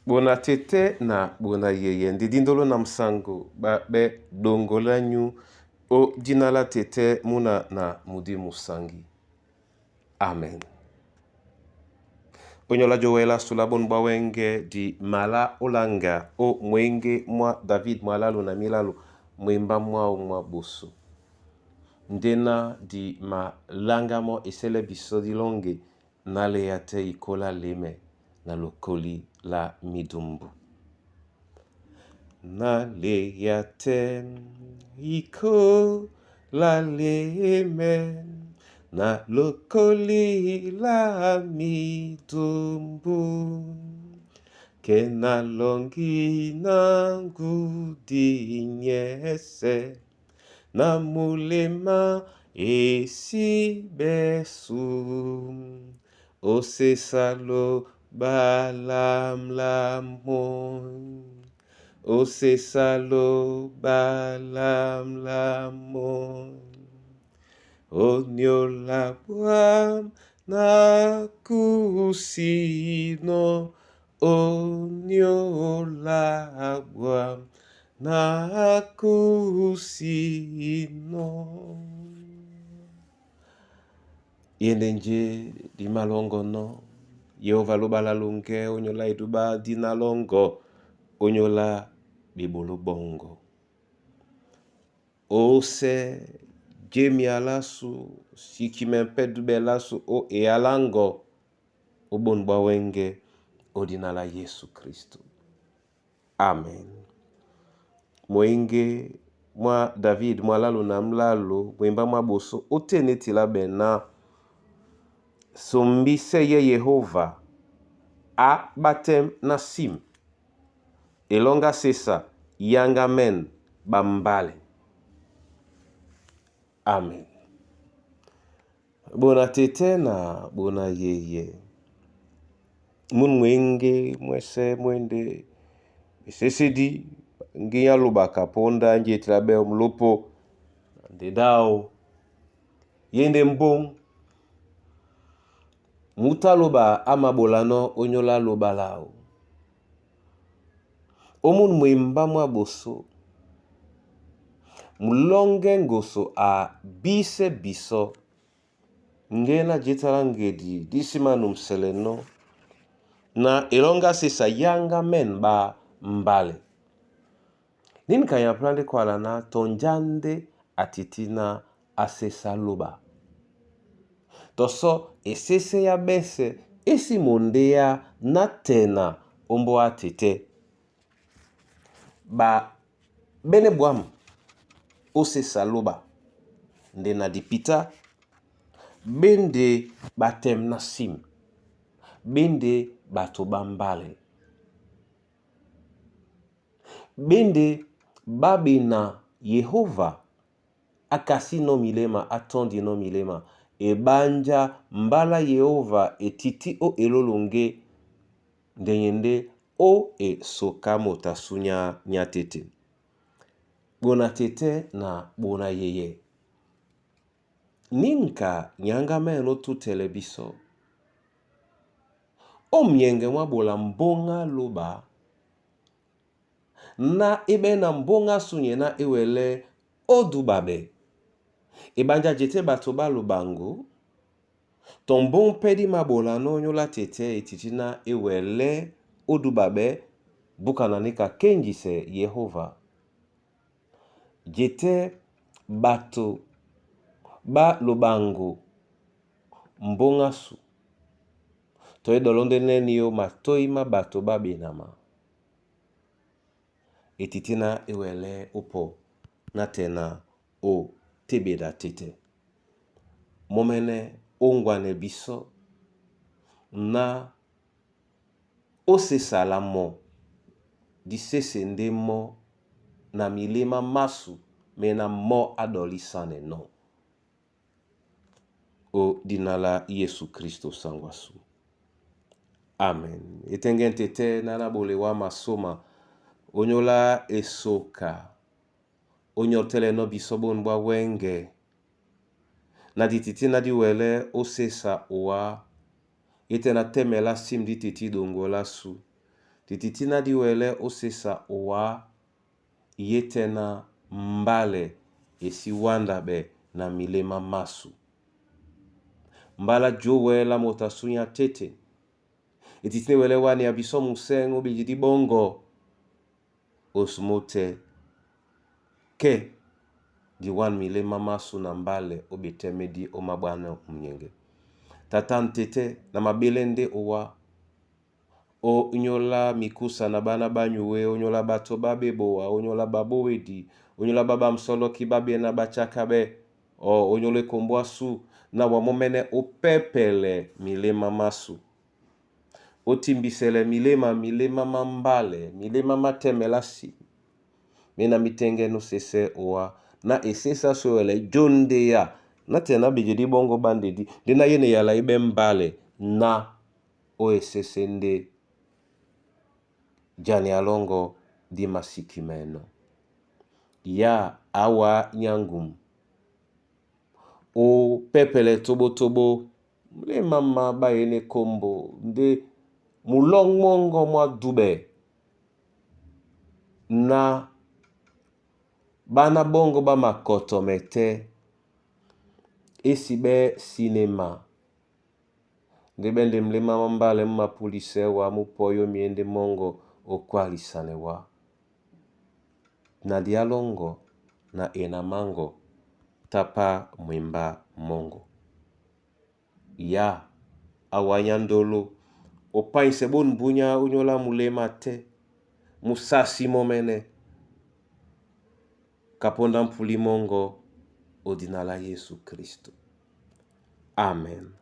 Bona tete na bona yeye ndidindolo na msango ba be dongola nyu o dinala tete muna na mudi musangi. Amen. Onyola Joela sulabon bawenge di mala olanga o mwenge mwa David mwalalu na milalu mwemba mwa boso. Ndena di ma langa mo esele biso di longe na leate ikola leme na lokoli la midumbu. Na leate ikola leme na lokoli la midumbu. Kena longi na ngudi nyese na mulema esi besu ose salo balamlamon ose salo balamlamon onyola bwam na kusino onyola bwam na kusino. Yende nje di malongo no Yehova lobala lunge onyola iduba dinalongo onyola bibolo bongo ose jemi alasu sikimempe dube lasu o ealango obonba wenge odinala Yesu Kristo. Amen. Mwenge mwa David mwalalu na mlalu mwemba mwa boso oteneti la bena sombise ye Yehova a batem na sim elonga sesa yanga men bambale. Amen. Bona tete na bona yeye mun mwenge mwese mwende sesedi ngiya luba kaponda nje trabe mlupo ndedao yende mbong muta luba amabolano onyola luba lao omun mwemba mwa boso mulonge ngoso a bise biso ngena jetala ngedi disimanum seleno na elonga sesa yanga men ba mbale. Nini kaya plande kwa lana tonjande atitina asesa loba. Toso esese ya bese esi mondea na tena ombo atete. Ba bene buam osesa loba. Nde na dipita. Bende batem na sim. Bende batobambale. Bende babi na Yehova akasi no milema atondi no milema ebanja mbala Yehova etiti o elolonge ndenyende o e sokamo tasunya nyatete. Bona tete na bona yeye. Ninka nyanga meno tu telebiso. O mnyenge mwabola mbonga loba na ebe na mbonga sunye na ewele odubabe. Ebanja jete batoba lubango. Ton bon pedi mabola no nyola tete etitina ewele odubabe bukananika kenjise Yehova. Jete bato ba lubango mbonga su. Toe dolonde neni yo matoima bato ba binama. Etitina ewele upo na tena o tebeda tete. Momene ongwane biso na ose salamo di sese ndemo na milema masu mena mo adolisane no. O dinala Yesu Kristo sangwasu. Amen. Etengen tete nana bolewa masoma onyola esoka onyotele no bisobo nbwa wenge na dititi na diwele osesa oa ete na temela sim dititi dongo la su tititina diwele osesa owa yetena mbale esi wanda be na milema masu. Mbala jowela motasunya tete. Titine wele wani abiso musengo bijidi bongo osmote ke di wan milema masu na mbale obetemedi omabwana mnyenge. Tatan tete na mabelende owa o nyola mikusa na bana banyuwe, onyola bato babeboa, onyola babowedi, onyola baba msolo kibabe na bachakabe, onyole kombwasu na wamomene opepele milema masu. Otimbisele milema mambale, milema matemelasi. Mena mitenge no sese owa na esesa soele jonde ya na tena bijedi bongo bandedi dena yene yala ibe mbale na o esesende jani alongo di masikimeno ya awa nyangum o pepele tobo mle mama ba yene kombo nde mulong mongo mwa dube na bana bongo ba makoto mete esibe sinema ndebende mlema mambale mma pulisewa mupoyo miende mongo okwalisanewa na dialongo na enamango tapa mwimba mongo ya awanyandolo opainse bon bunya unyola mulema te musasi momene kaponda mpuli mongo odinala Yesu Kristo. Amen.